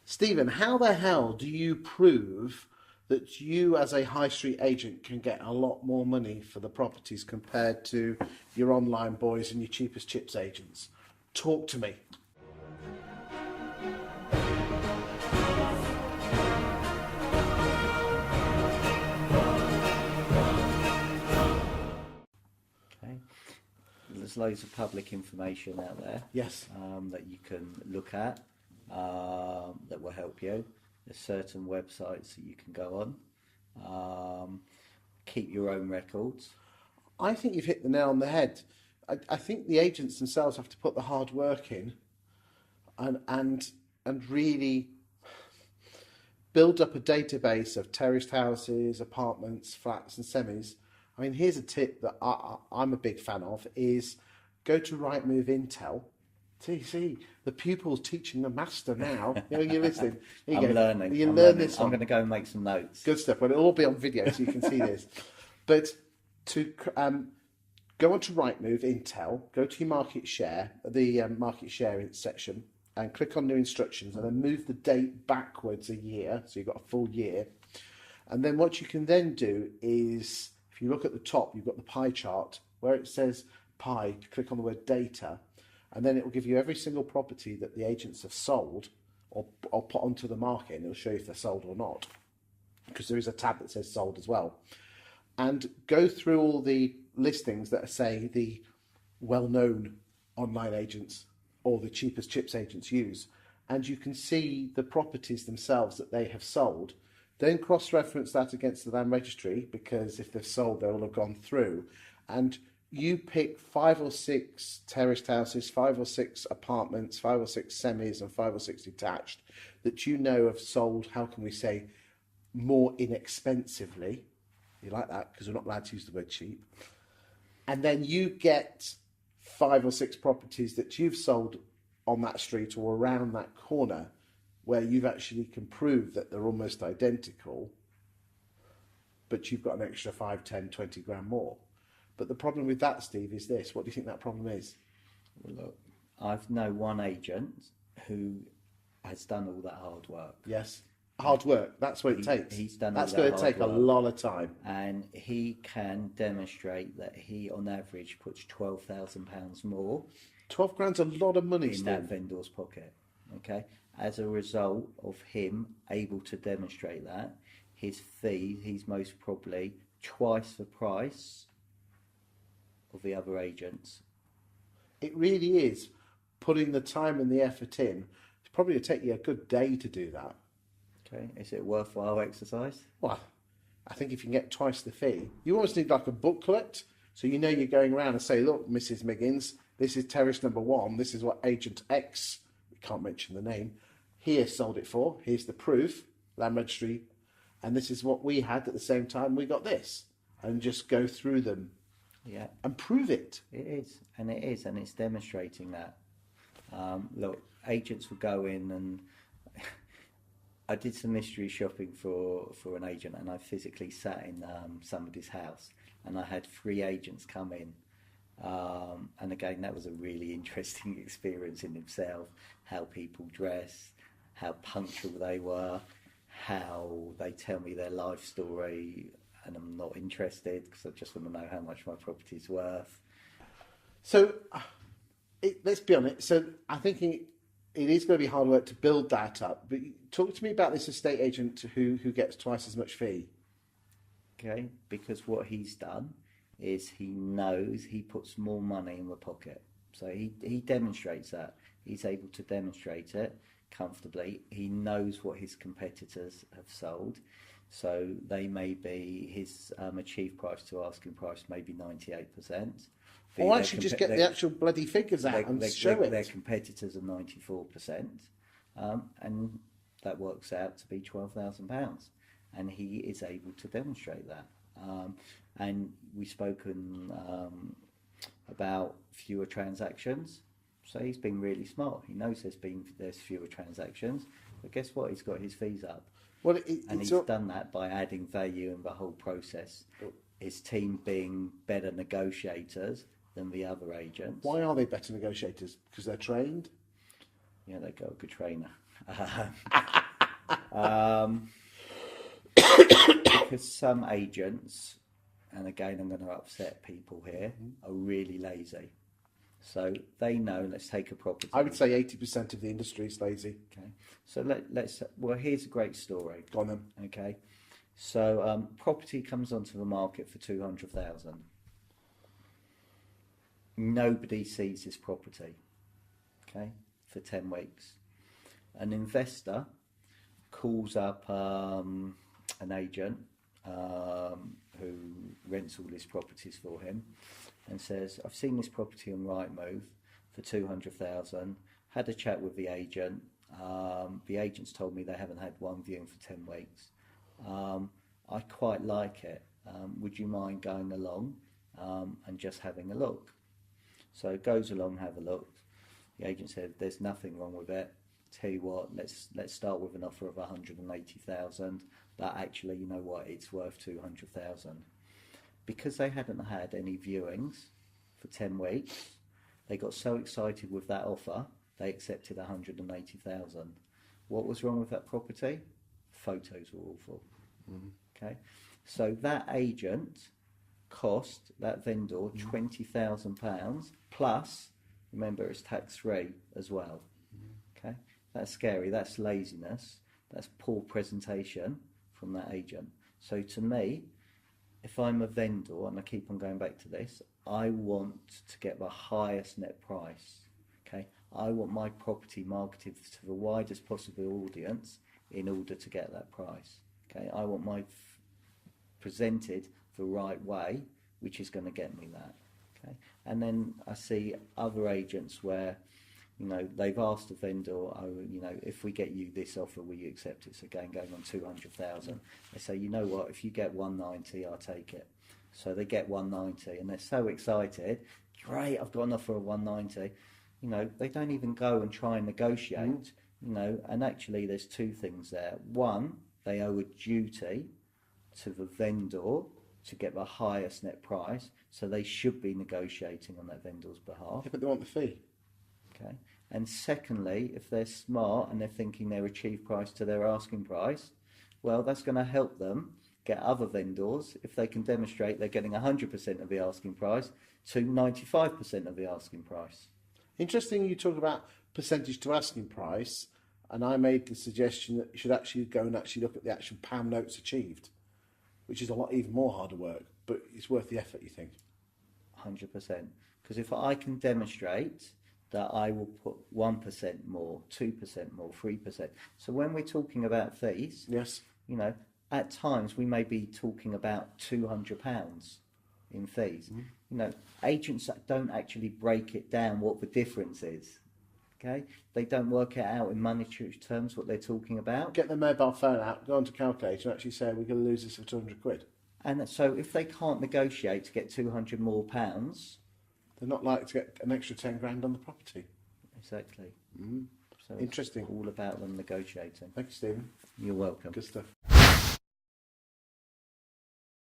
Stephen, how the hell do you prove that you as a high street agent can get a lot more money for the properties compared to your online boys and your cheapest chips agents? Talk to me. Okay. There's loads of public information out there. Yes. That you can look at that will help you. There's certain websites that you can go on. Keep your own records. I think you've hit the nail on the head. I think the agents themselves have to put the hard work in and really build up a database of terraced houses, apartments, flats and semis. I mean, here's a tip that I'm a big fan of is go to Rightmove Intel. See, the pupil's teaching the master now. You're listening. I'm learning. You learn this. I'm going to go and make some notes. Good stuff. Well, it'll all be on video so you can see this. But to go onto Rightmove Intel, go to your market share, the market share section, and click on new instructions, and then move the date backwards a year, so you've got a full year. And then what you can then do is, if you look at the top, you've got the pie chart where it says pie. Click on the word data. And then it will give you every single property that the agents have sold or put onto the market, and it'll show you if they're sold or not, because there is a tab that says sold as well. And go through all the listings that are, say, the well-known online agents or the cheapest chips agents use, and you can see the properties themselves that they have sold. Don't cross-reference that against the land registry, because if they've sold, they will have gone through. And you pick 5 or 6 terraced houses, 5 or 6 apartments, 5 or 6 semis and 5 or 6 detached that you know have sold, how can we say, more inexpensively. You like that because we're not allowed to use the word cheap. And then you get 5 or 6 properties that you've sold on that street or around that corner where you've actually can prove that they're almost identical, but you've got an extra 5, 10, 20 grand more. But the problem with that, Steve, is this. What do you think that problem is? Well, look, I've known one agent who has done all that hard work. Yes. Hard work. That's what it takes. He's done That's all that going to take hard a work. lot of time. And he can demonstrate that he, on average, puts £12,000 more 12 grand's a lot of money, in Steve. that vendor's pocket. Okay, as a result of him able to demonstrate that, his fee, he's most probably twice the price of the other agents. It really is putting the time and the effort in. It's probably going to take you a good day to do that. Okay, is it a worthwhile exercise? Well, I think if you can get twice the fee, you almost need like a booklet. So you know you're going around and say, look, Mrs. Miggins, this is terrace number 1. This is what agent X, we can't mention the name, here sold it for. Here's the proof, land registry. And this is what we had at the same time we got this. And just go through them. Yeah, And prove it. it is, and it's demonstrating that. Look, agents will go in and I did some mystery shopping for an agent, and I physically sat in somebody's house, and I had 3 agents come in. And again, that was a really interesting experience in itself. How people dress, how punctual they were, how they tell me their life story, and I'm not interested because I just want to know how much my property's worth. So let's be honest. So I think it is going to be hard work to build that up. But talk to me about this estate agent who gets twice as much fee. Okay, because what he's done is he knows he puts more money in the pocket. So he demonstrates that. He's able to demonstrate it comfortably. He knows what his competitors have sold. So they may be, his achieved price to asking price may be 98%. Or actually just get the actual bloody figures out and show it. Their competitors are 94%. And that works out to be £12,000. And he is able to demonstrate that. And we've spoken about fewer transactions. So he's been really smart. He knows there's fewer transactions. But guess what? He's got his fees up. Well, He's done that by adding value in the whole process. His team being better negotiators than the other agents. Why are they better negotiators? Because they're trained? Yeah, they got a good trainer. Because some agents, and again I'm going to upset people here, are really lazy. So they know, let's take a property. I would say 80% of the industry is lazy. Okay, so well, here's a great story. Go on then. Okay, so property comes onto the market for 200,000. Nobody sees this property, okay, for 10 weeks. An investor calls up an agent who rents all his properties for him and says, I've seen this property on Rightmove for 200,000, had a chat with the agent. The agent's told me they haven't had one viewing for 10 weeks. I quite like it. Would you mind going along and just having a look? So it goes along, have a look. The agent said, there's nothing wrong with it. Tell you what, let's start with an offer of 180,000. But actually, you know what, it's worth 200,000. Because they hadn't had any viewings for 10 weeks, they got so excited with that offer, they accepted 180,000. What was wrong with that property? Photos were awful. Okay, so that agent cost that vendor £20,000 plus, remember, it's tax-free as well. Okay, that's scary. That's laziness. That's poor presentation from that agent. So to me, if I'm a vendor, and I keep on going back to this, I want to get the highest net price. Okay, I want my property marketed to the widest possible audience in order to get that price. Okay, I want my presented the right way, which is going to get me that. Okay, and then I see other agents where, you know, they've asked the vendor, oh, you know, if we get you this offer, will you accept it? So again, going on 200,000. They say, you know what, if you get 190, I'll take it. So they get 190 and they're so excited. Great, I've got an offer of 190. You know, they don't even go and try and negotiate, you know, and actually there's two things there. One, they owe a duty to the vendor to get the highest net price, so they should be negotiating on that vendor's behalf. Yeah, but they want the fee. Okay. And secondly, if they're smart and they're thinking they're achieved price to their asking price, well, that's going to help them get other vendors, if they can demonstrate they're getting 100% of the asking price, to 95% of the asking price. Interesting you talk about percentage to asking price, and I made the suggestion that you should actually go and actually look at the actual pound notes achieved, which is a lot even more harder work, but it's worth the effort, you think? 100%. Because if I can demonstrate that I will put 1% more, 2% more, 3%. So when we're talking about fees, yes, you know, at times we may be talking about £200 in fees. You know, agents don't actually break it down what the difference is. Okay, they don't work it out in monetary terms what they're talking about. Get their mobile phone out, go onto calculator, and actually say we're going to lose this for 200 quid. And so if they can't negotiate to get 200 more pounds, they're not likely to get an extra 10 grand on the property. Exactly. Mm. So Interesting. It's all about them negotiating. Thank you, Stephen. You're welcome. Good stuff.